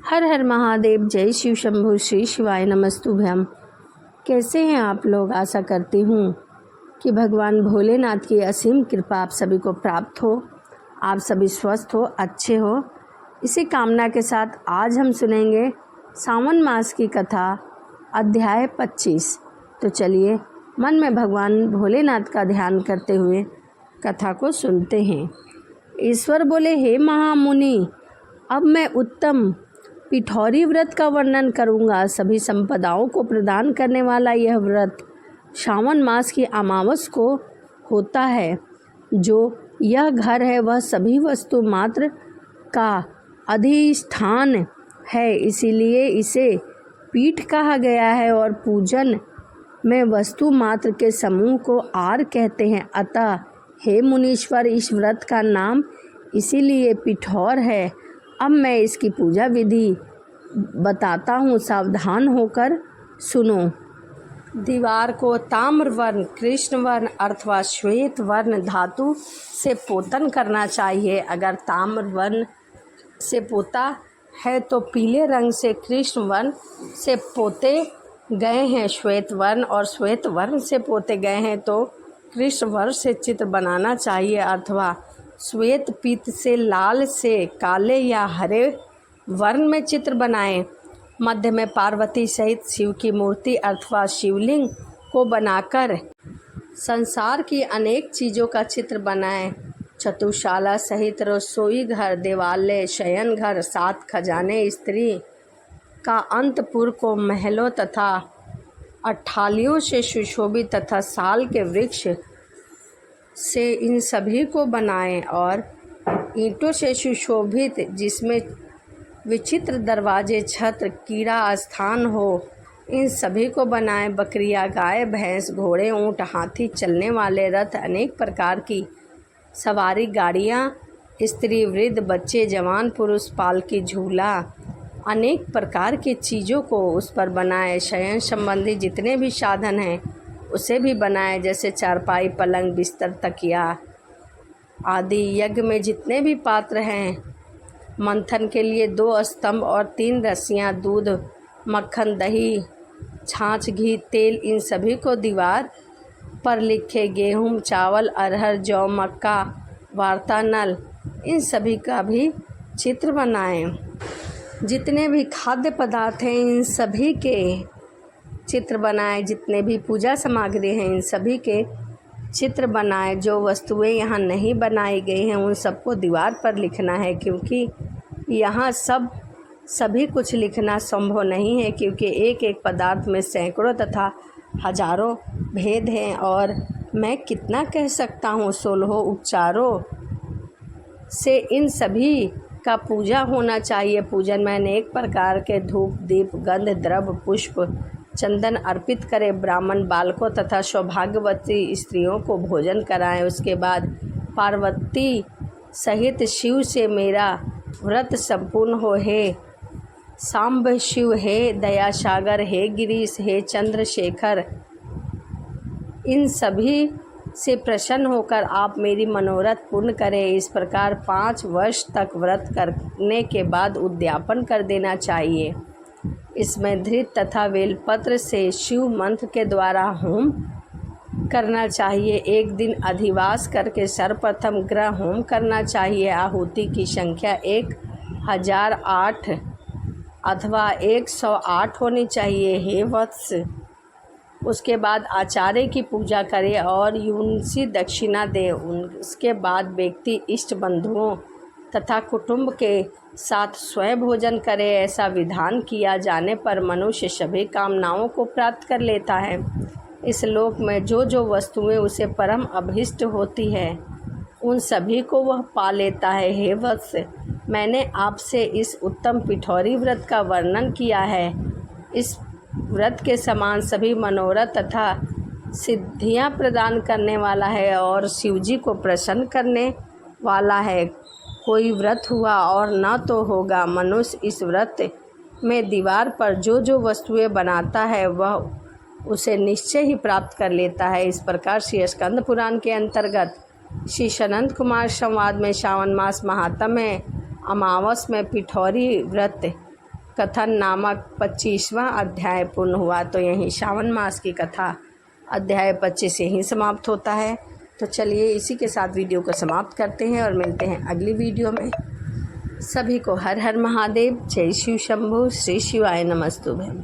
हर हर महादेव। जय शिव शंभु। श्री शिवाय नमस्तुभ्यम। कैसे हैं आप लोग? आशा करती हूँ कि भगवान भोलेनाथ की असीम कृपा आप सभी को प्राप्त हो, आप सभी स्वस्थ हो, अच्छे हो। इसी कामना के साथ आज हम सुनेंगे सावन मास की कथा, अध्याय 25। तो चलिए मन में भगवान भोलेनाथ का ध्यान करते हुए कथा को सुनते हैं। ईश्वर बोले, हे महामुनि, अब मैं उत्तम पिठौरी व्रत का वर्णन करूंगा। सभी संपदाओं को प्रदान करने वाला यह व्रत श्रावण मास की अमावस को होता है। जो यह घर है वह सभी वस्तु मात्र का अधिष्ठान है, इसीलिए इसे पीठ कहा गया है और पूजन में वस्तु मात्र के समूह को आर कहते हैं। अतः हे मुनीश्वर, इस व्रत का नाम इसीलिए पिठौर है। अब मैं इसकी पूजा विधि बताता हूँ, सावधान होकर सुनो। दीवार को ताम्र वर्ण, कृष्ण वर्ण अथवा श्वेत वर्ण धातु से पोतन करना चाहिए। अगर ताम्र वर्ण से पोता है तो पीले रंग से कृष्ण वर्ण से पोते गए हैं श्वेत वर्ण, और श्वेत वर्ण से पोते गए हैं तो कृष्ण वर्ण से चित्र बनाना चाहिए। अथवा श्वेत पीत से लाल से काले या हरे वर्ण में चित्र बनाएं। मध्य में पार्वती सहित शिव की मूर्ति अथवा शिवलिंग को बनाकर संसार की अनेक चीज़ों का चित्र बनाएं। चतुशाला सहित रसोई घर, देवालय, शयन घर, 7 खजाने, स्त्री का अंतपुर को महलों तथा अट्ठालियों से सुशोभित तथा साल के वृक्ष से इन सभी को बनाएं, और ईंटों से सुशोभित जिसमें विचित्र दरवाजे, छत्र, कीड़ा स्थान हो, इन सभी को बनाएं। बकरियां, गाय, भैंस, घोड़े, ऊंट, हाथी, चलने वाले रथ, अनेक प्रकार की सवारी गाड़ियां, स्त्री, वृद्ध, बच्चे, जवान, पुरुष, पालकी, झूला, अनेक प्रकार की चीज़ों को उस पर बनाएं। शयन संबंधी जितने भी साधन हैं उसे भी बनाएं, जैसे चारपाई, पलंग, बिस्तर, तकिया आदि। यज्ञ में जितने भी पात्र हैं, मंथन के लिए 2 स्तंभ और 3 रस्सियाँ, दूध, मक्खन, दही, छाछ, घी, तेल, इन सभी को दीवार पर लिखे। गेहूँ, चावल, अरहर, जौ, मक्का, वार्तानल, इन सभी का भी चित्र बनाएं। जितने भी खाद्य पदार्थ हैं इन सभी के चित्र बनाएं। जितने भी पूजा सामग्री हैं इन सभी के चित्र बनाएं। जो वस्तुएं यहाँ नहीं बनाई गई हैं उन सबको दीवार पर लिखना है, क्योंकि यहाँ सभी कुछ लिखना संभव नहीं है, क्योंकि एक एक पदार्थ में सैकड़ों तथा हजारों भेद हैं। और मैं कितना कह सकता हूँ, 16 उपचारों से इन सभी का पूजा होना चाहिए। पूजन में अनेक प्रकार के धूप, दीप, गंध, द्रव्य, पुष्प, चंदन अर्पित करें। ब्राह्मण बालकों तथा सौभाग्यवती स्त्रियों को भोजन कराएं। उसके बाद पार्वती सहित शिव से मेरा व्रत संपूर्ण हो। हे सांब शिव, हे दयासागर, हे गिरीश, हे चंद्रशेखर, इन सभी से प्रसन्न होकर आप मेरी मनोरथ पूर्ण करें। इस प्रकार 5 वर्ष तक व्रत करने के बाद उद्यापन कर देना चाहिए। इसमें धृत तथा बेलपत्र से शिव मंत्र के द्वारा होम करना चाहिए। एक दिन अधिवास करके सर्वप्रथम ग्रह होम करना चाहिए। आहुति की संख्या 1008 अथवा 108 होनी चाहिए। हे वत्स, उसके बाद आचार्य की पूजा करें और यूनसी दक्षिणा दें। उसके बाद व्यक्ति इष्ट बंधुओं तथा कुटुंब के साथ स्वयं भोजन करे। ऐसा विधान किया जाने पर मनुष्य सभी कामनाओं को प्राप्त कर लेता है। इस लोक में जो जो वस्तुएं उसे परम अभीष्ट होती है उन सभी को वह पा लेता है। हे वत्स, मैंने आपसे इस उत्तम पिठौरी व्रत का वर्णन किया है। इस व्रत के समान सभी मनोरथ तथा सिद्धियां प्रदान करने वाला है और शिवजी को प्रसन्न करने वाला है। कोई व्रत हुआ और न तो होगा। मनुष्य इस व्रत में दीवार पर जो जो वस्तुएं बनाता है वह उसे निश्चय ही प्राप्त कर लेता है। इस प्रकार श्री स्कंद पुराण के अंतर्गत श्री सनंत कुमार संवाद में श्रावण मास महात्म्य में अमावस में पिठौरी व्रत कथन नामक 25वां अध्याय पूर्ण हुआ। तो यहीं श्रावण मास की कथा अध्याय 25 यहीं समाप्त होता है। तो चलिए इसी के साथ वीडियो को समाप्त करते हैं और मिलते हैं अगली वीडियो में। सभी को हर हर महादेव, जय शिव शंभु, श्री शिवाय नमस्तुभ्यं।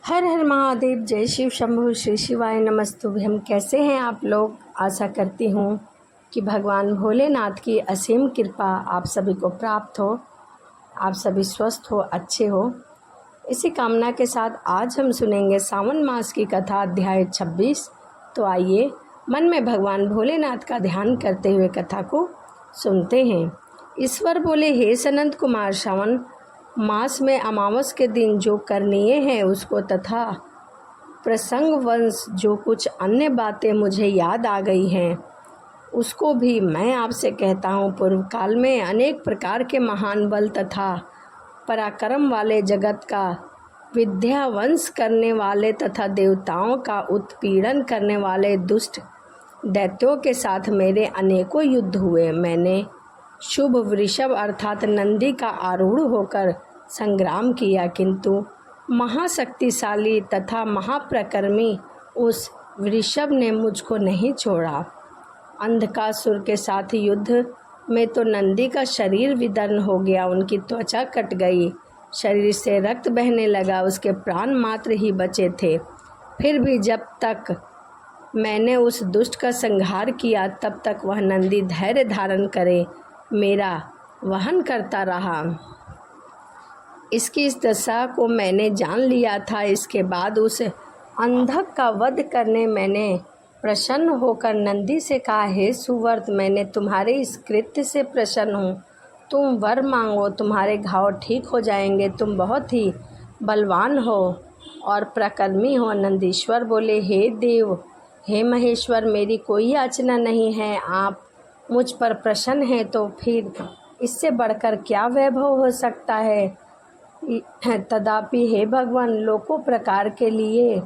हर हर महादेव, जय शिव शंभु, श्री शिवाय नमस्तुभ्यं। कैसे हैं आप लोग? आशा करती हूँ कि भगवान भोलेनाथ की असीम कृपा आप सभी को प्राप्त हो, आप सभी स्वस्थ हो, अच्छे हो। इसी कामना के साथ आज हम सुनेंगे सावन मास की कथा अध्याय 26। तो आइए मन में भगवान भोलेनाथ का ध्यान करते हुए कथा को सुनते हैं। ईश्वर बोले, हे सनंत कुमार, श्रावण मास में अमावस के दिन जो करनीय है उसको तथा प्रसंग वंश जो कुछ अन्य बातें मुझे याद आ गई हैं उसको भी मैं आपसे कहता हूँ। पूर्व काल में अनेक प्रकार के महान बल तथा पराक्रम वाले जगत का विद्या वंश करने वाले तथा देवताओं का उत्पीड़न करने वाले दुष्ट दैत्यों के साथ मेरे अनेकों युद्ध हुए। मैंने शुभ वृषभ अर्थात नंदी का आरूढ़ होकर संग्राम किया, किंतु महाशक्तिशाली तथा महाप्रकर्मी उस वृषभ ने मुझको नहीं छोड़ा। अंधकासुर के साथ युद्ध में तो नंदी का शरीर विदीर्ण हो गया, उनकी त्वचा कट गई, शरीर से रक्त बहने लगा, उसके प्राण मात्र ही बचे थे। फिर भी जब तक मैंने उस दुष्ट का संहार किया तब तक वह नंदी धैर्य धारण करे मेरा वहन करता रहा। इसकी इस दशा को मैंने जान लिया था। इसके बाद उस अंधक का वध करने मैंने प्रसन्न होकर नंदी से कहा, हे सुवर्त, मैंने तुम्हारे इस कृत्य से प्रसन्न हूँ। तुम वर मांगो, तुम्हारे घाव ठीक हो जाएंगे। तुम बहुत ही बलवान हो और प्रकर्मी हो। नंदीश्वर बोले, हे देव, हे महेश्वर, मेरी कोई याचना नहीं है। आप मुझ पर प्रसन्न हैं तो फिर इससे बढ़कर क्या वैभव हो सकता है। तदापि हे भगवान, लोकों प्रकार के लिए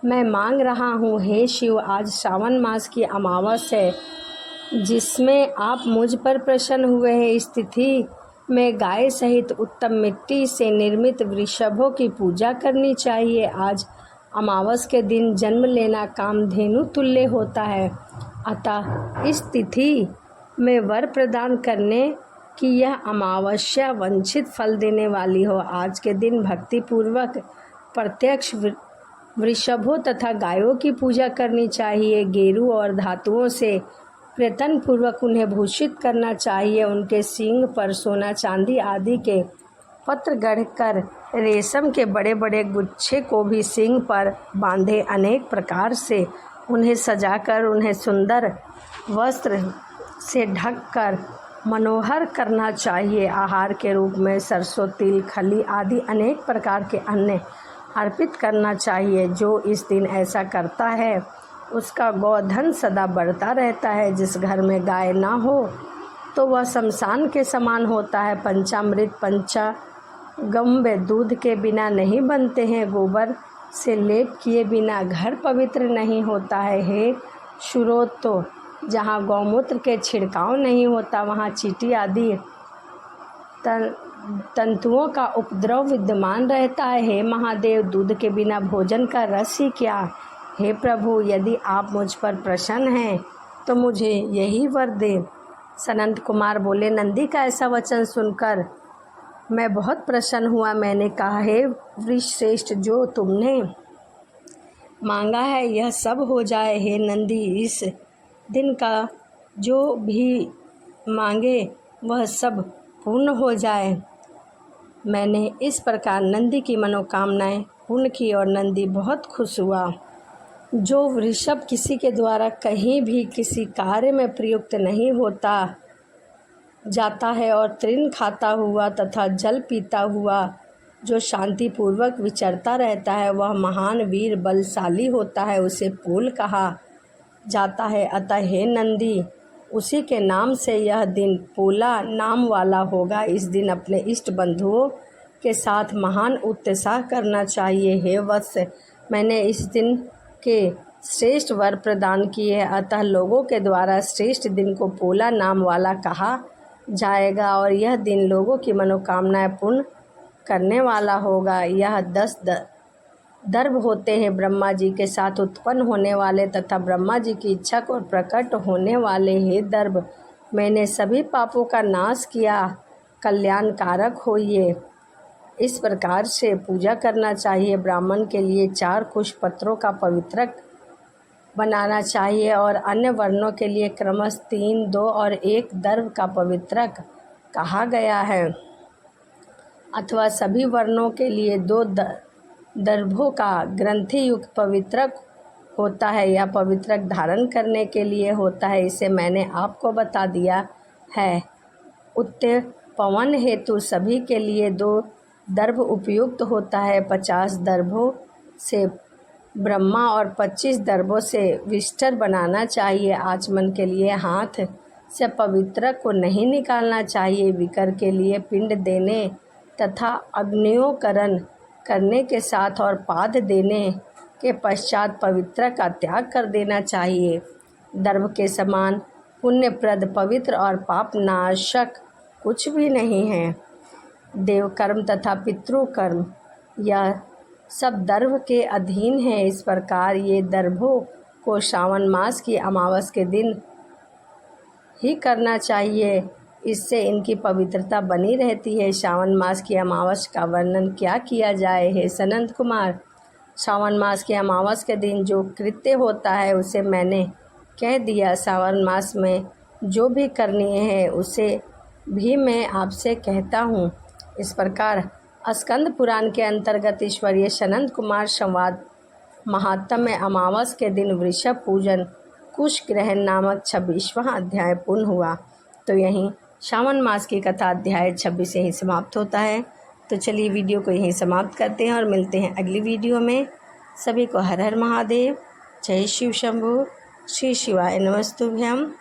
मैं मांग रहा हूँ। हे शिव, आज श्रावण मास की अमावस है जिसमें आप मुझ पर प्रसन्न हुए हैं। इस तिथि में गाय सहित उत्तम मिट्टी से निर्मित वृषभों की पूजा करनी चाहिए। आज अमावस के दिन जन्म लेना कामधेनु तुल्य होता है, अतः इस तिथि में वर प्रदान करने की यह अमावस्या वंचित फल देने वाली हो। आज के दिन भक्ति पूर्वक प्रत्यक्ष वृषभों तथा गायों की पूजा करनी चाहिए। गेरू और धातुओं से प्रयत्न पूर्वक उन्हें भूषित करना चाहिए। उनके सींग पर सोना चांदी आदि के पत्र गढ़कर रेशम के बड़े बड़े गुच्छे को भी सींग पर बांधे अनेक प्रकार से उन्हें सजाकर उन्हें सुंदर वस्त्र से ढककर मनोहर करना चाहिए। आहार के रूप में सरसों, तिल, खली आदि अनेक प्रकार के अन्न अर्पित करना चाहिए। जो इस दिन ऐसा करता है उसका गोधन सदा बढ़ता रहता है। जिस घर में गाय ना हो तो वह शमशान के समान होता है। पंचामृत पंचागम्य दूध के बिना नहीं बनते हैं। गोबर से लेप किए बिना घर पवित्र नहीं होता है। हे शुरोत, तो जहाँ गौमूत्र के छिड़काव नहीं होता वहाँ चींटी आदि तंतुओं का उपद्रव विद्यमान रहता है। हे महादेव, दूध के बिना भोजन का रस ही क्या। हे प्रभु, यदि आप मुझ पर प्रसन्न हैं तो मुझे यही वर दे। सनंत कुमार बोले, नंदी का ऐसा वचन सुनकर मैं बहुत प्रसन्न हुआ। मैंने कहा, हे वृषश्रेष्ठ, जो तुमने मांगा है यह सब हो जाए। हे नंदी, इस दिन का जो भी मांगे वह सब पूर्ण हो जाए। मैंने इस प्रकार नंदी की मनोकामनाएं पूर्ण की और नंदी बहुत खुश हुआ। जो वृषभ किसी के द्वारा कहीं भी किसी कार्य में प्रयुक्त नहीं होता जाता है और तृण खाता हुआ तथा जल पीता हुआ जो शांतिपूर्वक विचरता रहता है वह महान वीर बलशाली होता है, उसे पूल कहा जाता है। अतः हे नंदी, उसी के नाम से यह दिन पोला नाम वाला होगा। इस दिन अपने इष्ट बंधुओं के साथ महान उत्साह करना चाहिए। हे वत्स, मैंने इस दिन के श्रेष्ठ वर प्रदान किए, अतः लोगों के द्वारा श्रेष्ठ दिन को पोला नाम वाला कहा जाएगा और यह दिन लोगों की मनोकामनाएं पूर्ण करने वाला होगा। यह 10 दर्भ होते हैं, ब्रह्मा जी के साथ उत्पन्न होने वाले तथा ब्रह्मा जी की इच्छा को प्रकट होने वाले। हे दर्भ, मैंने सभी पापों का नाश किया, कल्याणकारक होइए। इस प्रकार से पूजा करना चाहिए। ब्राह्मण के लिए 4 कुश पत्रों का पवित्रक बनाना चाहिए और अन्य वर्णों के लिए क्रमश 3, 2 और 1 दर्भ का पवित्रक कहा गया है, अथवा सभी वर्णों के लिए 2 दर्भों का ग्रंथि युक्त पवित्रक होता है। यह पवित्रक धारण करने के लिए होता है, इसे मैंने आपको बता दिया है। उत्पवन हेतु सभी के लिए 2 दर्भ उपयुक्त होता है। 50 दर्भों से ब्रह्मा और 25 दर्भों से विष्टर बनाना चाहिए। आचमन के लिए हाथ से पवित्रक को नहीं निकालना चाहिए। विकर के लिए पिंड देने तथा अग्न्योकरण करने के साथ और पाद देने के पश्चात पवित्रक का त्याग कर देना चाहिए। दर्भ के समान पुण्यप्रद, पवित्र और पापनाशक कुछ भी नहीं है। देवकर्म तथा पितृकर्म यह सब दर्भ के अधीन है। इस प्रकार ये दर्भों को श्रावण मास की अमावस के दिन ही करना चाहिए, इससे इनकी पवित्रता बनी रहती है। श्रावण मास की अमावस का वर्णन क्या किया जाए। हे सनंद कुमार, श्रावण मास की अमावस के दिन जो कृत्य होता है उसे मैंने कह दिया। श्रावण मास में जो भी करनी है उसे भी मैं आपसे कहता हूँ। इस प्रकार स्कंद पुराण के अंतर्गत ईश्वरीय सनंद कुमार संवाद महात्म्य में अमावस के दिन वृषभ पूजन कुश ग्रहण नामक 26वां अध्याय पूर्ण हुआ। तो यहीं श्रावण मास की कथा अध्याय 26 यहीं समाप्त होता है। तो चलिए वीडियो को यहीं समाप्त करते हैं और मिलते हैं अगली वीडियो में। सभी को हर हर महादेव, जय शिव शंभु, श्री शिवाय नमस्तुभ्यम।